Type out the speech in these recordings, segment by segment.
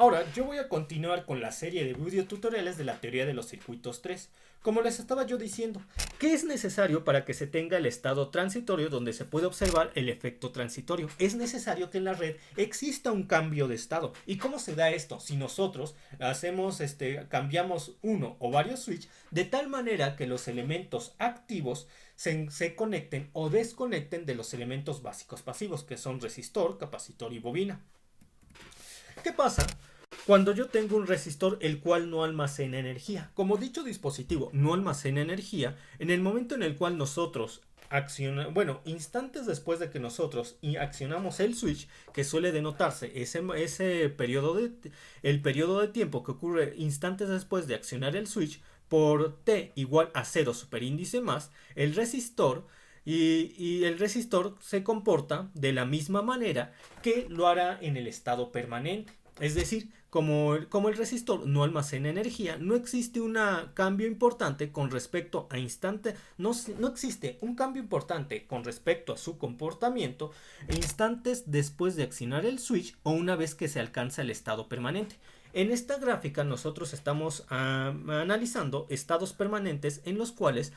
Ahora, yo voy a continuar con la serie de videotutoriales de la teoría de los circuitos 3. Como les estaba yo diciendo, ¿qué es necesario para que se tenga el estado transitorio donde se puede observar el efecto transitorio? Es necesario que en la red exista un cambio de estado. ¿Y cómo se da esto? Si nosotros cambiamos uno o varios switches de tal manera que los elementos activos se conecten o desconecten de los elementos básicos pasivos, que son resistor, capacitor y bobina. ¿Qué pasa cuando yo tengo un resistor el cual no almacena energía? Como dicho dispositivo no almacena energía, en el momento en el cual nosotros instantes después de que nosotros accionamos el switch, que suele denotarse el periodo de tiempo que ocurre instantes después de accionar el switch, por t igual a 0 superíndice más, el resistor y el resistor se comporta de la misma manera que lo hará en el estado permanente. Es decir, como el resistor no almacena energía, no existe un cambio importante con respecto a no existe un cambio importante con respecto a su comportamiento instantes después de accionar el switch o una vez que se alcanza el estado permanente. En esta gráfica nosotros estamos analizando estados permanentes en los cuales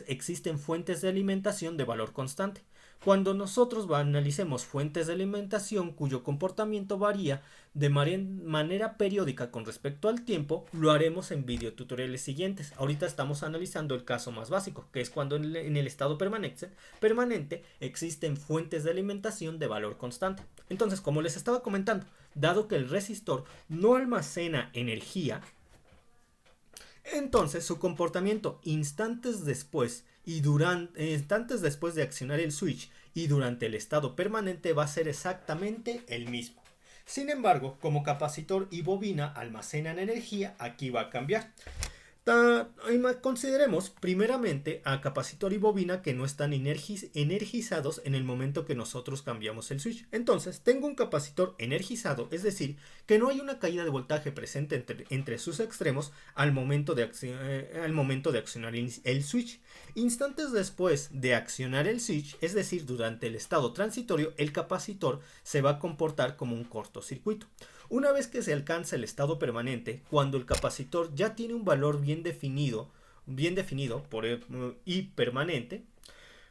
existen fuentes de alimentación de valor constante. Cuando nosotros analicemos fuentes de alimentación cuyo comportamiento varía de manera periódica con respecto al tiempo, lo haremos en videotutoriales siguientes. Ahorita estamos analizando el caso más básico, que es cuando en el estado permanente existen fuentes de alimentación de valor constante. Entonces, como les estaba comentando, dado que el resistor no almacena energía, entonces su comportamiento instantes después de accionar el switch y durante el estado permanente va a ser exactamente el mismo. Sin embargo, como capacitor y bobina almacenan energía, aquí va a cambiar. Consideremos primeramente a capacitor y bobina que no están energizados en el momento que nosotros cambiamos el switch. Entonces tengo un capacitor energizado, es decir, que no hay una caída de voltaje presente entre sus extremos al momento de accionar el switch. Instantes después de accionar el switch, es decir, durante el estado transitorio, el capacitor se va a comportar como un cortocircuito. Una vez que se alcanza el estado permanente, cuando el capacitor ya tiene un valor bien definido y permanente,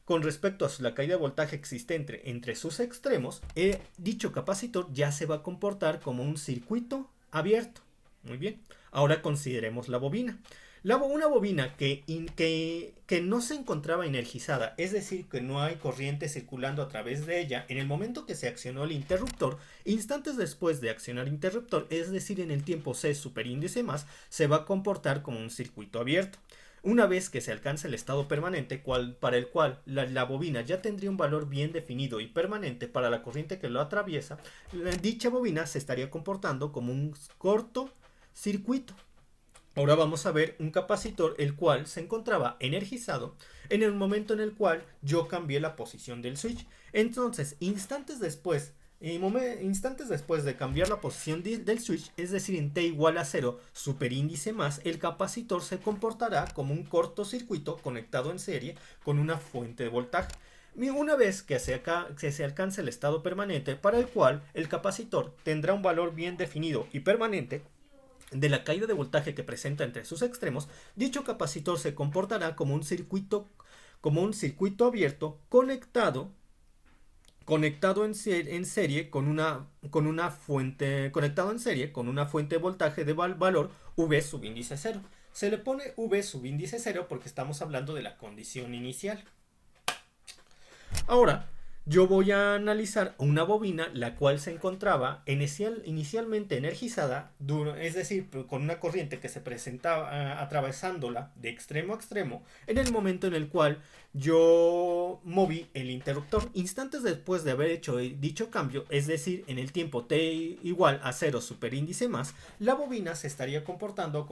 con respecto a la caída de voltaje existente entre sus extremos, dicho capacitor ya se va a comportar como un circuito abierto. Muy bien, ahora consideremos la bobina. Una bobina que no se encontraba energizada, es decir, que no hay corriente circulando a través de ella, en el momento que se accionó el interruptor, instantes después de accionar el interruptor, es decir, en el tiempo c superíndice más, se va a comportar como un circuito abierto. Una vez que se alcanza el estado permanente, para el cual la bobina ya tendría un valor bien definido y permanente para la corriente que lo atraviesa, dicha bobina se estaría comportando como un corto circuito. Ahora vamos a ver un capacitor el cual se encontraba energizado en el momento en el cual yo cambié la posición del switch. Entonces, instantes después de cambiar la posición del switch, es decir, en t igual a 0 superíndice más, el capacitor se comportará como un cortocircuito conectado en serie con una fuente de voltaje. Una vez que se alcance el estado permanente, para el cual el capacitor tendrá un valor bien definido y permanente de la caída de voltaje que presenta entre sus extremos, dicho capacitor se comportará como un circuito abierto conectado en serie con una fuente de voltaje de valor V subíndice 0. Se le pone V subíndice 0 porque estamos hablando de la condición inicial. Ahora, yo voy a analizar una bobina la cual se encontraba inicialmente energizada, es decir, con una corriente que se presentaba atravesándola de extremo a extremo, en el momento en el cual yo moví el interruptor. Instantes después de haber hecho dicho cambio, es decir, en el tiempo t igual a 0 superíndice más, la bobina se estaría comportando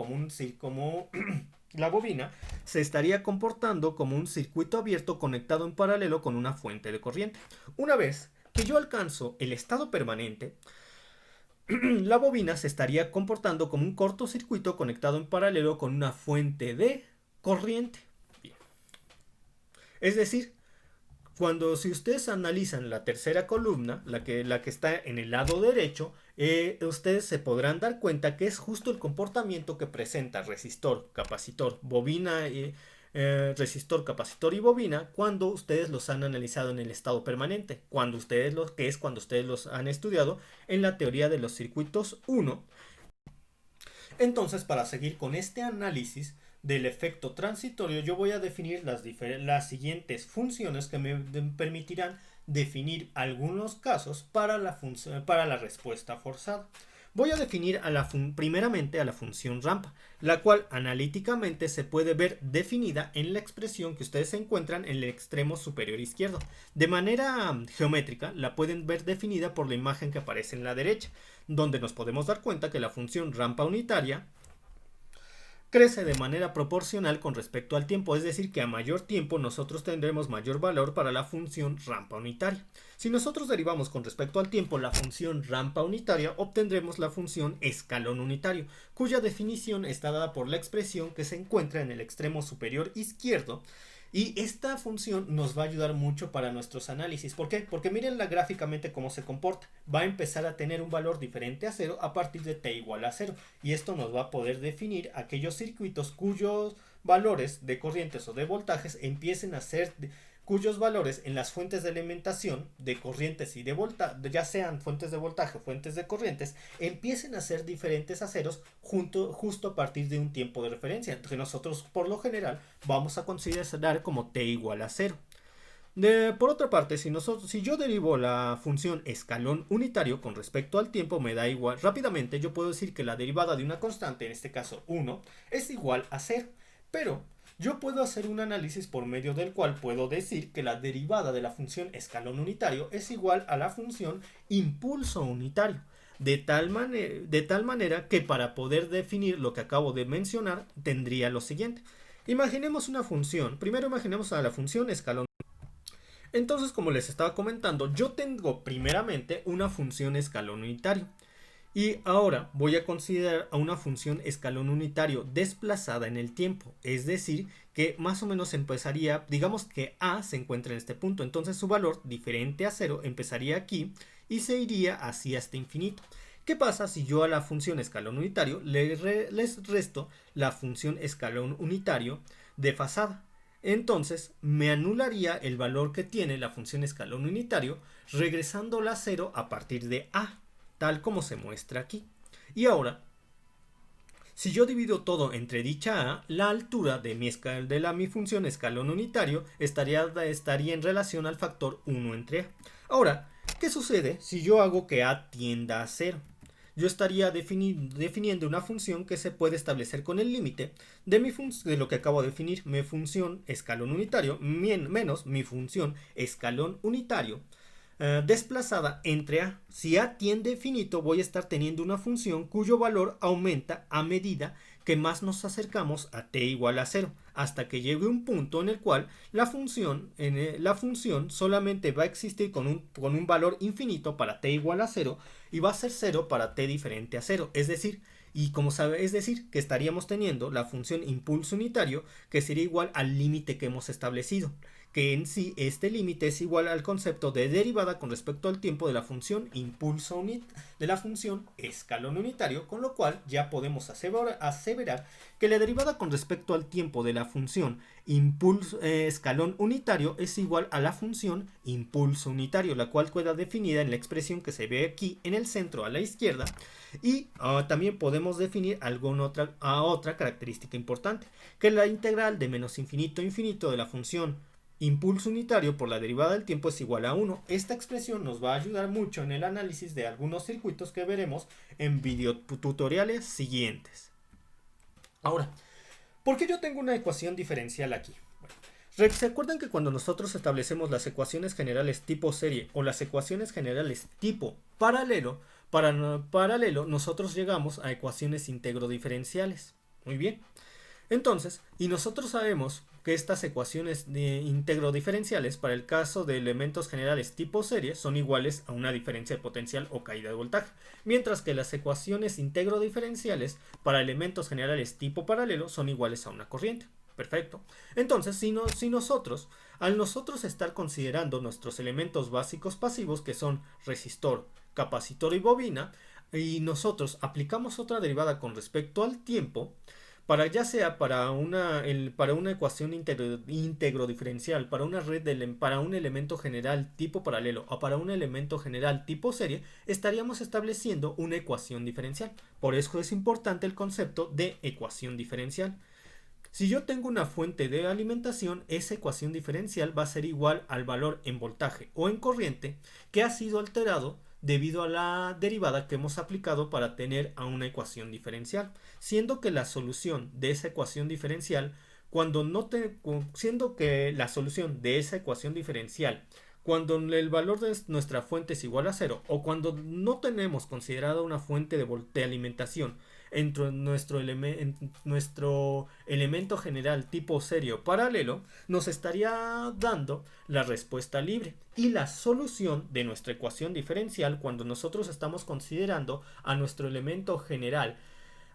la bobina se estaría comportando como un circuito abierto conectado en paralelo con una fuente de corriente. Una vez que yo alcanzo el estado permanente, la bobina se estaría comportando como un cortocircuito conectado en paralelo con una fuente de corriente. Bien. Es decir, si ustedes analizan la tercera columna, la que está en el lado derecho, ustedes se podrán dar cuenta que es justo el comportamiento que presenta resistor, capacitor, bobina, resistor, capacitor y bobina cuando ustedes los han analizado en el estado permanente, que es cuando ustedes los han estudiado en la teoría de los circuitos 1. Entonces, para seguir con este análisis del efecto transitorio, yo voy a definir las siguientes funciones que me permitirán definir algunos casos para la respuesta forzada. Voy a definir primeramente a la función rampa, la cual analíticamente se puede ver definida en la expresión que ustedes encuentran en el extremo superior izquierdo. De manera geométrica la pueden ver definida por la imagen que aparece en la derecha, donde nos podemos dar cuenta que la función rampa unitaria crece de manera proporcional con respecto al tiempo, es decir, que a mayor tiempo nosotros tendremos mayor valor para la función rampa unitaria. Si nosotros derivamos con respecto al tiempo la función rampa unitaria, obtendremos la función escalón unitario, cuya definición está dada por la expresión que se encuentra en el extremo superior izquierdo. Y esta función nos va a ayudar mucho para nuestros análisis. ¿Por qué? Porque mírenla gráficamente cómo se comporta. Va a empezar a tener un valor diferente a 0 a partir de t igual a 0. Y esto nos va a poder definir aquellos circuitos cuyos valores de corrientes o de voltajes empiecen a ser cuyos valores en las fuentes de alimentación de corrientes y de voltaje, ya sean fuentes de voltaje o fuentes de corrientes, empiecen a ser diferentes a ceros justo a partir de un tiempo de referencia, que nosotros por lo general vamos a considerar como t igual a 0. Por otra parte, si yo derivo la función escalón unitario con respecto al tiempo, me da igual. Rápidamente yo puedo decir que la derivada de una constante, en este caso 1, es igual a 0, pero yo puedo hacer un análisis por medio del cual puedo decir que la derivada de la función escalón unitario es igual a la función impulso unitario. De tal manera que para poder definir lo que acabo de mencionar, tendría lo siguiente. Imaginemos una función. Primero imaginemos a la función escalón. Entonces, como les estaba comentando, yo tengo primeramente una función escalón unitario. Y ahora voy a considerar a una función escalón unitario desplazada en el tiempo, es decir, que más o menos empezaría, digamos que A se encuentra en este punto, entonces su valor diferente a 0 empezaría aquí y se iría así hasta infinito. ¿Qué pasa si yo a la función escalón unitario les resto la función escalón unitario desfasada? Entonces me anularía el valor que tiene la función escalón unitario regresándola a 0 a partir de A, tal como se muestra aquí. Y ahora, si yo divido todo entre dicha A, la altura de mi función escalón unitario estaría en relación al factor 1 entre A. Ahora, ¿qué sucede si yo hago que A tienda a 0? Yo estaría definiendo una función que se puede establecer con el límite de lo que acabo de definir, mi función escalón unitario menos mi función escalón unitario desplazada entre A. Si A tiende a infinito, voy a estar teniendo una función cuyo valor aumenta a medida que más nos acercamos a t igual a 0, hasta que llegue un punto en el cual la función solamente va a existir con un valor infinito para t igual a 0 y va a ser 0 para t diferente a 0. Es decir, que estaríamos teniendo la función impulso unitario que sería igual al límite que hemos establecido, que en sí este límite es igual al concepto de derivada con respecto al tiempo de la función de la función escalón unitario, con lo cual ya podemos aseverar que la derivada con respecto al tiempo de la función escalón unitario es igual a la función impulso unitario, la cual queda definida en la expresión que se ve aquí en el centro a la izquierda. Y también podemos definir otra característica importante, que es la integral de menos infinito a infinito de la función impulso unitario por la derivada del tiempo es igual a 1. Esta expresión nos va a ayudar mucho en el análisis de algunos circuitos que veremos en videotutoriales siguientes. Ahora, ¿por qué yo tengo una ecuación diferencial aquí? Bueno, ¿se acuerdan que cuando nosotros establecemos las ecuaciones generales tipo serie o las ecuaciones generales tipo paralelo, nosotros llegamos a ecuaciones integro-diferenciales? Muy bien. Entonces, y nosotros sabemos que estas ecuaciones de integro-diferenciales para el caso de elementos generales tipo serie son iguales a una diferencia de potencial o caída de voltaje, mientras que las ecuaciones integro-diferenciales para elementos generales tipo paralelo son iguales a una corriente. Perfecto. Entonces, al nosotros estar considerando nuestros elementos básicos pasivos, que son resistor, capacitor y bobina, y nosotros aplicamos otra derivada con respecto al tiempo, para ya sea para una ecuación íntegro diferencial, para una para un elemento general tipo paralelo o para un elemento general tipo serie, estaríamos estableciendo una ecuación diferencial. Por eso es importante el concepto de ecuación diferencial. Si yo tengo una fuente de alimentación, esa ecuación diferencial va a ser igual al valor en voltaje o en corriente que ha sido alterado debido a la derivada que hemos aplicado para tener a una ecuación diferencial, siendo que la solución de esa ecuación diferencial, siendo que la solución de esa ecuación diferencial cuando el valor de nuestra fuente es igual a cero o cuando no tenemos considerada una fuente de alimentación entre nuestro elemento general tipo serio paralelo, nos estaría dando la respuesta libre y la solución de nuestra ecuación diferencial cuando nosotros estamos considerando a nuestro elemento general,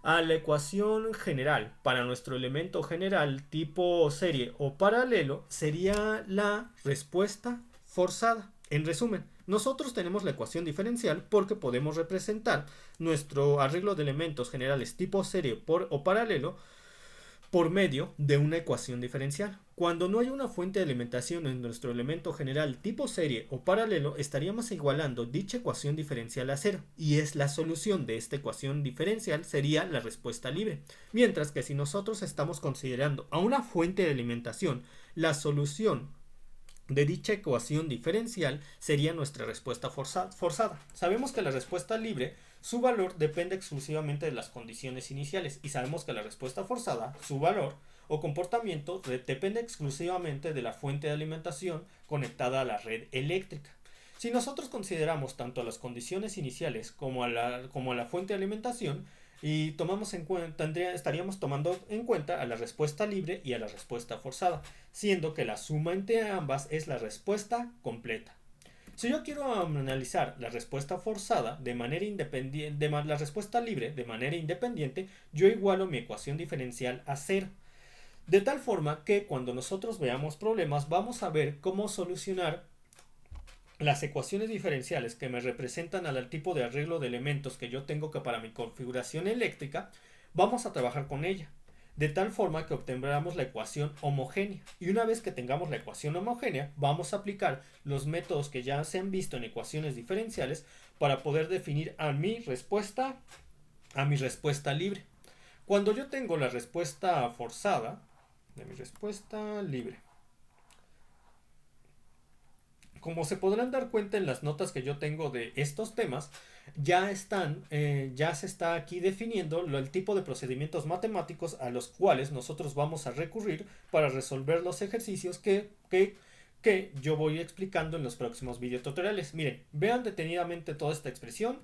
a la ecuación general para nuestro elemento general tipo serie o paralelo, sería la respuesta forzada. En resumen, nosotros tenemos la ecuación diferencial porque podemos representar nuestro arreglo de elementos generales tipo serie o paralelo por medio de una ecuación diferencial. Cuando no hay una fuente de alimentación en nuestro elemento general tipo serie o paralelo, estaríamos igualando dicha ecuación diferencial a cero, y es la solución de esta ecuación diferencial sería la respuesta libre. Mientras que si nosotros estamos considerando a una fuente de alimentación, la solución de dicha ecuación diferencial sería nuestra respuesta forzada. Sabemos que la respuesta libre, su valor depende exclusivamente de las condiciones iniciales, y sabemos que la respuesta forzada, su valor o comportamiento depende exclusivamente de la fuente de alimentación conectada a la red eléctrica. Si nosotros consideramos tanto a las condiciones iniciales como a la fuente de alimentación, y estaríamos tomando en cuenta a la respuesta libre y a la respuesta forzada, siendo que la suma entre ambas es la respuesta completa. Si yo quiero analizar la respuesta forzada de manera independiente, la respuesta libre de manera independiente, yo igualo mi ecuación diferencial a cero. De tal forma que cuando nosotros veamos problemas, vamos a ver cómo solucionar las ecuaciones diferenciales que me representan al tipo de arreglo de elementos que yo tengo que para mi configuración eléctrica, vamos a trabajar con ella, de tal forma que obtendremos la ecuación homogénea. Y una vez que tengamos la ecuación homogénea, vamos a aplicar los métodos que ya se han visto en ecuaciones diferenciales para poder definir a mi respuesta libre. Cuando yo tengo la respuesta forzada de mi respuesta libre, como se podrán dar cuenta en las notas que yo tengo de estos temas, ya se está aquí definiendo el tipo de procedimientos matemáticos a los cuales nosotros vamos a recurrir para resolver los ejercicios que yo voy explicando en los próximos videotutoriales. Miren, vean detenidamente toda esta expresión,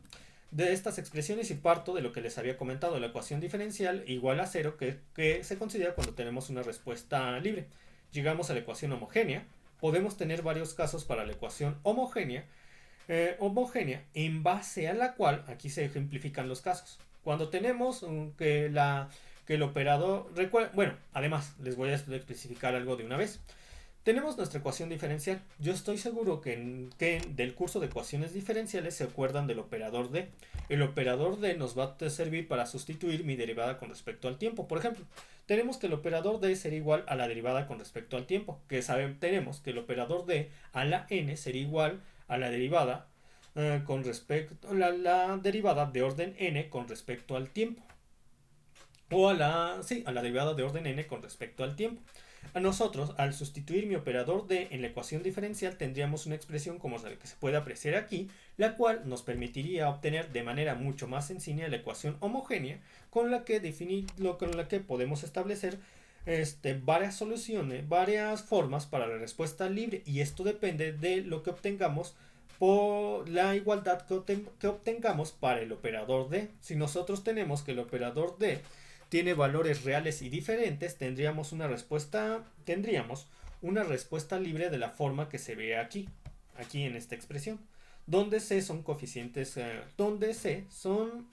de estas expresiones, y parto de lo que les había comentado, la ecuación diferencial igual a cero que se considera cuando tenemos una respuesta libre. Llegamos a la ecuación homogénea. Podemos tener varios casos para la ecuación homogénea, en base a la cual aquí se ejemplifican los casos. Cuando tenemos que el operador, bueno, además les voy a especificar algo de una vez. Tenemos nuestra ecuación diferencial. Yo estoy seguro que del curso de ecuaciones diferenciales se acuerdan del operador D. El operador D nos va a servir para sustituir mi derivada con respecto al tiempo. Por ejemplo, tenemos que el operador D sería igual a la derivada con respecto al tiempo. Tenemos que el operador D a la n sería igual a la derivada con respecto a la derivada de orden n con respecto al tiempo. O a la derivada de orden n con respecto al tiempo. A nosotros, al sustituir mi operador D en la ecuación diferencial, tendríamos una expresión como la que se puede apreciar aquí, la cual nos permitiría obtener de manera mucho más sencilla la ecuación homogénea, con la que podemos establecer varias soluciones, varias formas para la respuesta libre, y esto depende de lo que obtengamos por la igualdad que obtengamos para el operador D. Si nosotros tenemos que el operador D tiene valores reales y diferentes, tendríamos una respuesta libre de la forma que se ve aquí en esta expresión, donde C son coeficientes, donde C son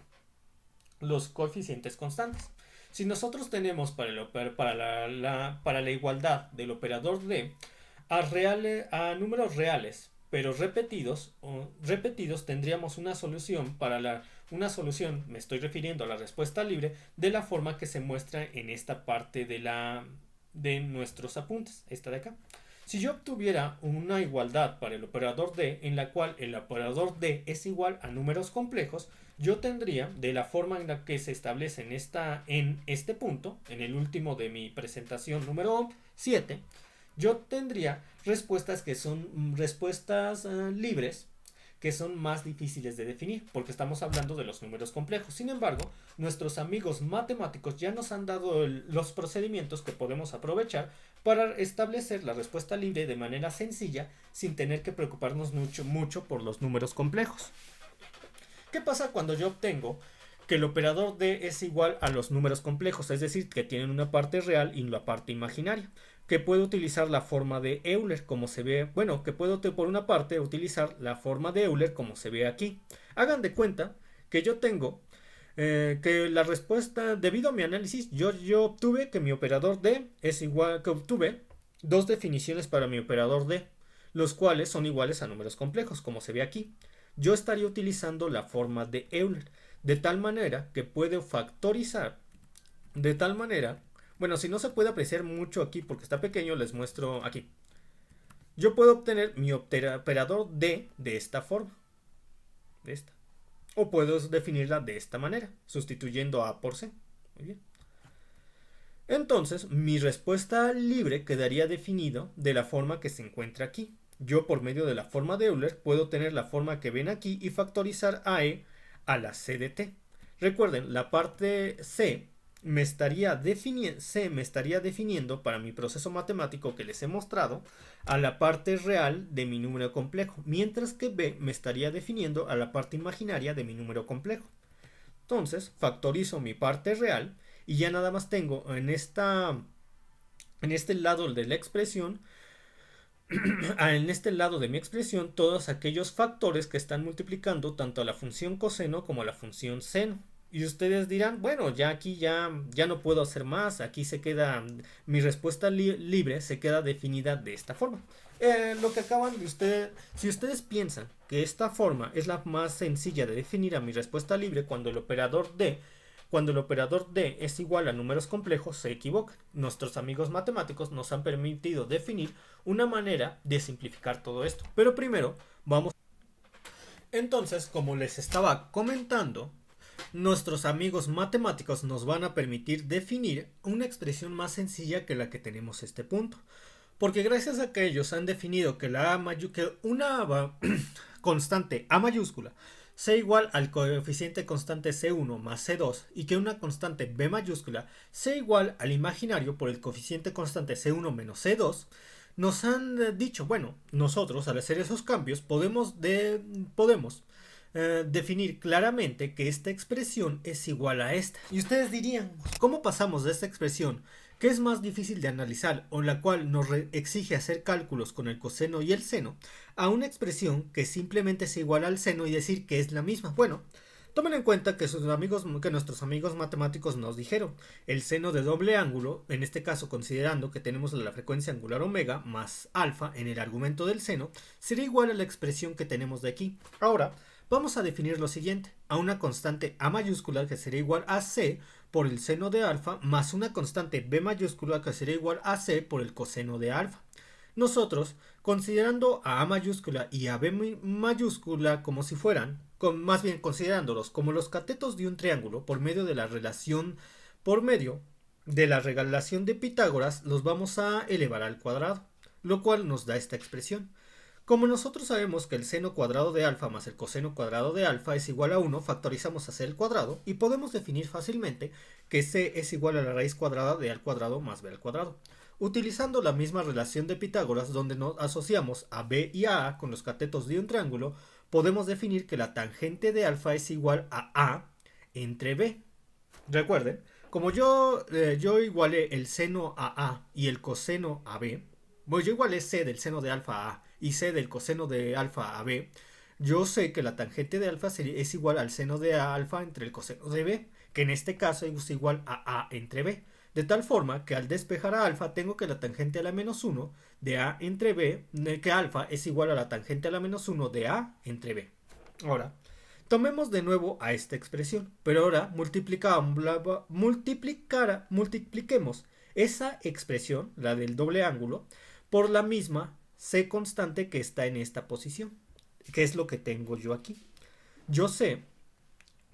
los coeficientes constantes. Si nosotros tenemos para la igualdad del operador D a números reales pero repetidos, tendríamos una solución para Una solución, me estoy refiriendo a la respuesta libre, de la forma que se muestra en esta parte de nuestros apuntes, esta de acá. Si yo obtuviera una igualdad para el operador D, en la cual el operador D es igual a números complejos, yo tendría, de la forma en la que se establece en este punto, en el último de mi presentación número 7, yo tendría respuestas que son respuestas libres, que son más difíciles de definir, porque estamos hablando de los números complejos. Sin embargo, nuestros amigos matemáticos ya nos han dado los procedimientos que podemos aprovechar para establecer la respuesta libre de manera sencilla, sin tener que preocuparnos mucho por los números complejos. ¿Qué pasa cuando yo obtengo que el operador D es igual a los números complejos? Es decir, que tienen una parte real y una parte imaginaria. Que puedo utilizar la forma de Euler como se ve, bueno, que puedo por una parte utilizar la forma de Euler como se ve aquí. Hagan de cuenta que yo tengo que la respuesta, debido a mi análisis, yo obtuve que mi operador D es igual, que obtuve dos definiciones para mi operador D, los cuales son iguales a números complejos, como se ve aquí. Yo estaría utilizando la forma de Euler, de tal manera que puedo factorizar, de tal manera, bueno, si no se puede apreciar mucho aquí porque está pequeño, les muestro aquí. Yo puedo obtener mi operador D de esta forma, de esta. O puedo definirla de esta manera, sustituyendo A por C. Muy bien. Entonces, mi respuesta libre quedaría definido de la forma que se encuentra aquí. Yo, por medio de la forma de Euler, puedo tener la forma que ven aquí y factorizar a E a la C de T. Recuerden, la parte C me estaría definiendo para mi proceso matemático que les he mostrado a la parte real de mi número complejo, mientras que B me estaría definiendo a la parte imaginaria de mi número complejo. Entonces, factorizo mi parte real y ya nada más tengo en este lado de la expresión, en este lado de mi expresión, todos aquellos factores que están multiplicando tanto a la función coseno como a la función seno. Y ustedes dirán, bueno, ya aquí ya no puedo hacer más, aquí se queda, mi respuesta libre se queda definida de esta forma. Lo que acaban de ustedes, si ustedes piensan que esta forma es la más sencilla de definir a mi respuesta libre cuando el operador D es igual a números complejos, se equivocan. Nuestros amigos matemáticos nos han permitido definir una manera de simplificar todo esto. Pero primero vamos. Entonces, como les estaba comentando, nuestros amigos matemáticos nos van a permitir definir una expresión más sencilla que la que tenemos este punto. Porque gracias a que ellos han definido que una constante A mayúscula sea igual al coeficiente constante C1 más C2 y que una constante B mayúscula sea igual al imaginario por el coeficiente constante C1 menos C2, nos han dicho, bueno, nosotros al hacer esos cambios podemos definir claramente que esta expresión es igual a esta. Y ustedes dirían, ¿cómo pasamos de esta expresión, que es más difícil de analizar o la cual nos exige hacer cálculos con el coseno y el seno, a una expresión que simplemente es igual al seno y decir que es la misma? Bueno, tomen en cuenta que nuestros amigos matemáticos nos dijeron el seno de doble ángulo, en este caso considerando que tenemos la frecuencia angular omega más alfa en el argumento del seno, sería igual a la expresión que tenemos de aquí. Ahora, vamos a definir lo siguiente, a una constante A mayúscula que sería igual a C por el seno de alfa más una constante B mayúscula que sería igual a C por el coseno de alfa. Nosotros, considerando a mayúscula y a B mayúscula como si fueran, más bien considerándolos como los catetos de un triángulo por medio de la relación de Pitágoras, los vamos a elevar al cuadrado, lo cual nos da esta expresión. Como nosotros sabemos que el seno cuadrado de alfa más el coseno cuadrado de alfa es igual a 1, factorizamos a c al cuadrado y podemos definir fácilmente que c es igual a la raíz cuadrada de a al cuadrado más b al cuadrado. Utilizando la misma relación de Pitágoras donde nos asociamos a b y a con los catetos de un triángulo, podemos definir que la tangente de alfa es igual a entre b. Recuerden, como yo igualé el seno a a y el coseno a b, bueno, yo igualé c del seno de alfa a y c del coseno de alfa a b, yo sé que la tangente de alfa es igual al seno de alfa entre el coseno de b, que en este caso es igual a entre b. De tal forma que al despejar a alfa tengo que la tangente a la menos 1 de a entre b, que alfa es igual a la tangente a la menos 1 de a entre b. Ahora, Tomemos de nuevo a esta expresión, pero ahora multipliquemos esa expresión, la del doble ángulo, por la misma c constante que está en esta posición, que es lo que tengo yo aquí. Yo sé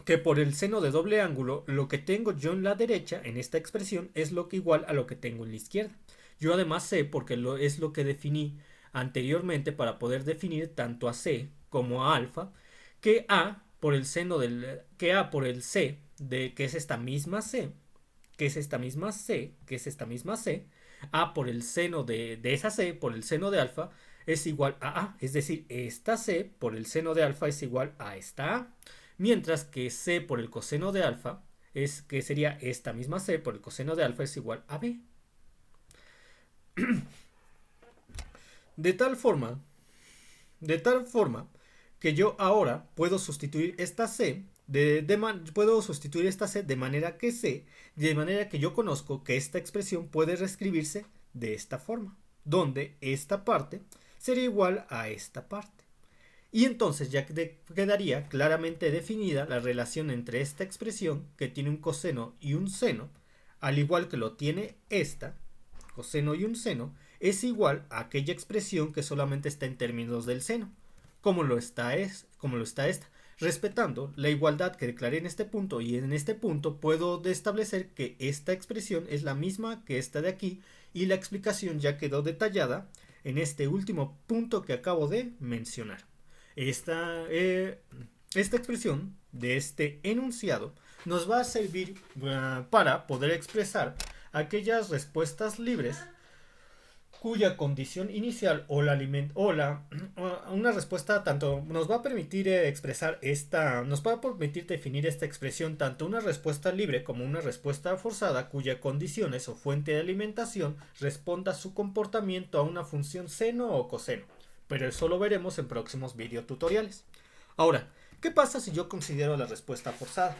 que por el seno de doble ángulo, lo que tengo yo en la derecha, en esta expresión, es lo que igual a lo que tengo en la izquierda. Yo además sé, porque es lo que definí anteriormente para poder definir tanto a c como a alfa, que a por el seno que a por el c, que es esta misma c, que es esta misma c, que es esta misma c, a por el seno de esa c, por el seno de alfa, es igual a, es decir, esta c por el seno de alfa es igual a esta a, mientras que c por el coseno de alfa, es que sería esta misma c por el coseno de alfa es igual a b. De tal forma que yo ahora puedo sustituir esta c de manera que sé, de manera que yo conozco que esta expresión puede reescribirse de esta forma, donde esta parte sería igual a esta parte. Y entonces ya quedaría claramente definida la relación entre esta expresión, que tiene un coseno y un seno, al igual que lo tiene esta, coseno y un seno, es igual a aquella expresión que solamente está en términos del seno, como lo está esta. Respetando la igualdad que declaré en este punto, y en este punto puedo establecer que esta expresión es la misma que esta de aquí, y la explicación ya quedó detallada en este último punto que acabo de mencionar. Esta expresión de este enunciado nos va a servir para poder expresar aquellas respuestas libres cuya condición inicial una respuesta tanto nos va a permitir nos va a permitir definir esta expresión tanto una respuesta libre como una respuesta forzada cuya condiciones o fuente de alimentación responda a su comportamiento a una función seno o coseno, pero eso lo veremos en próximos videotutoriales. Ahora, ¿qué pasa si yo considero la respuesta forzada?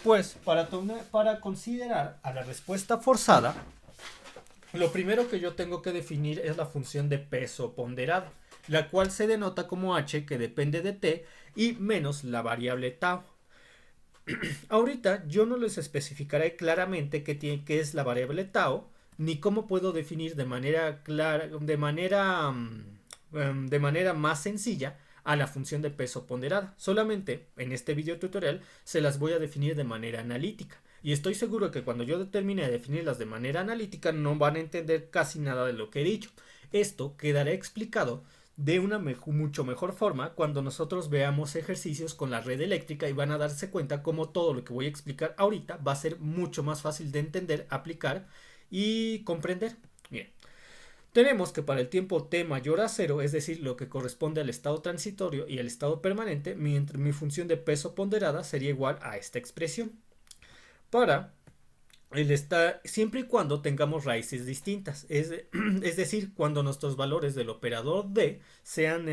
Pues para considerar a la respuesta forzada, lo primero que yo tengo que definir es la función de peso ponderado, la cual se denota como h, que depende de t, y menos la variable tau. Ahorita yo no les especificaré claramente qué es la variable tau, ni cómo puedo definir de manera clara, de manera más sencilla a la función de peso ponderada. Solamente en este video tutorial se las voy a definir de manera analítica. Y estoy seguro que cuando yo termine de definirlas de manera analítica no van a entender casi nada de lo que he dicho. Esto quedará explicado de una mucho mejor forma cuando nosotros veamos ejercicios con la red eléctrica, y van a darse cuenta cómo todo lo que voy a explicar ahorita va a ser mucho más fácil de entender, aplicar y comprender. Bien. Tenemos que para el tiempo t mayor a 0, es decir, lo que corresponde al estado transitorio y al estado permanente, mi función de peso ponderada sería igual a esta expresión. Para siempre y cuando tengamos raíces distintas, es decir, cuando nuestros valores del operador d sean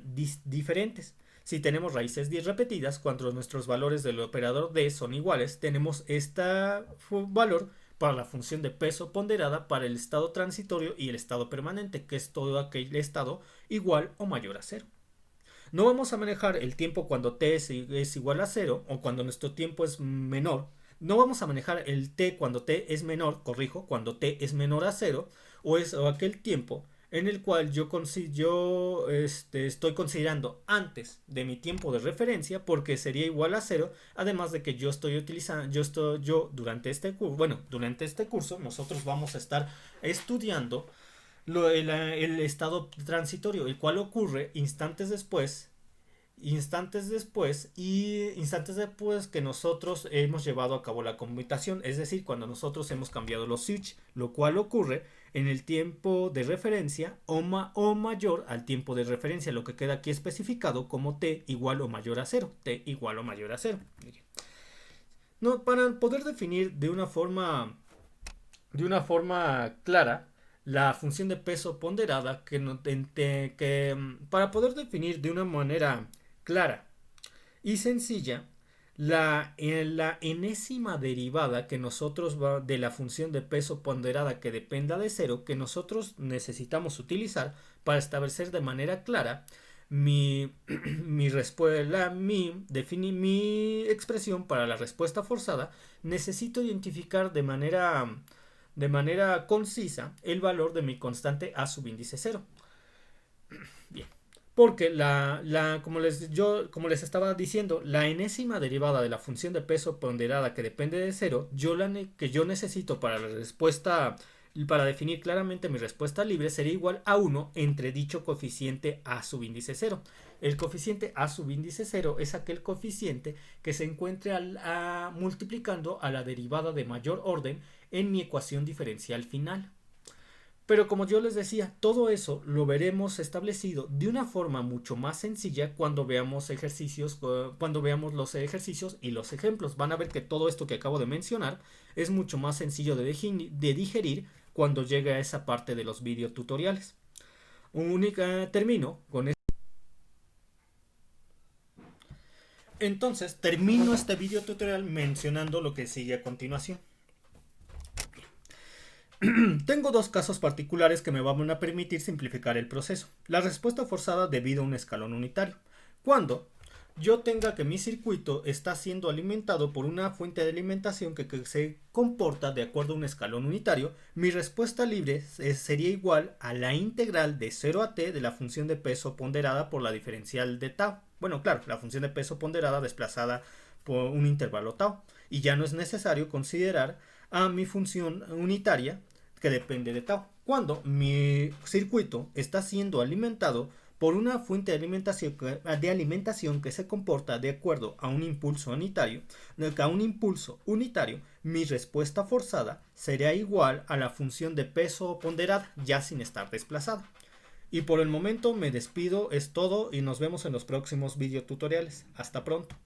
diferentes. Si tenemos raíces repetidas, cuando nuestros valores del operador d son iguales, tenemos este valor para la función de peso ponderada para el estado transitorio y el estado permanente, que es todo aquel estado igual o mayor a 0. No vamos a manejar el tiempo cuando t es igual a 0 o cuando nuestro tiempo es menor. No vamos a manejar el t cuando t es menor, cuando t es menor a 0 o aquel tiempo en el cual yo estoy considerando antes de mi tiempo de referencia, porque sería igual a 0, además de que yo estoy utilizando, durante este curso nosotros vamos a estar estudiando el estado transitorio, el cual ocurre instantes después que nosotros hemos llevado a cabo la conmutación, es decir, cuando nosotros hemos cambiado los switch, lo cual ocurre en el tiempo de referencia o mayor al tiempo de referencia, lo que queda aquí especificado como t igual o mayor a 0, No, para poder definir de una forma clara la función de peso ponderada, para poder definir de una manera clara y sencilla la enésima derivada que nosotros de la función de peso ponderada que dependa de 0, que nosotros necesitamos utilizar para establecer de manera clara mi expresión para la respuesta forzada, necesito identificar de manera concisa el valor de mi constante a subíndice 0. Bien. Porque como les estaba diciendo, la enésima derivada de la función de peso ponderada que depende de 0, que yo necesito para la respuesta, para definir claramente mi respuesta libre, sería igual a 1 entre dicho coeficiente a subíndice 0. El coeficiente a subíndice 0 es aquel coeficiente que se encuentre multiplicando a la derivada de mayor orden en mi ecuación diferencial final. Pero como yo les decía, todo eso lo veremos establecido de una forma mucho más sencilla cuando veamos los ejercicios y los ejemplos. Van a ver que todo esto que acabo de mencionar es mucho más sencillo de digerir cuando llegue a esa parte de los videotutoriales. Termino con esto. Entonces, termino este videotutorial mencionando lo que sigue a continuación. Tengo dos casos particulares que me van a permitir simplificar el proceso. La respuesta forzada debido a un escalón unitario. Cuando yo tenga que mi circuito está siendo alimentado por una fuente de alimentación que se comporta de acuerdo a un escalón unitario, mi respuesta libre sería igual a la integral de 0 a t de la función de peso ponderada por la diferencial de tau. Bueno, claro, la función de peso ponderada desplazada por un intervalo tau. Y ya no es necesario considerar a mi función unitaria que depende de tau. Cuando mi circuito está siendo alimentado por una fuente de alimentación que se comporta de acuerdo a un impulso unitario, mi respuesta forzada sería igual a la función de peso ponderada, ya sin estar desplazada. Y por el momento me despido, es todo y nos vemos en los próximos videotutoriales. Hasta pronto.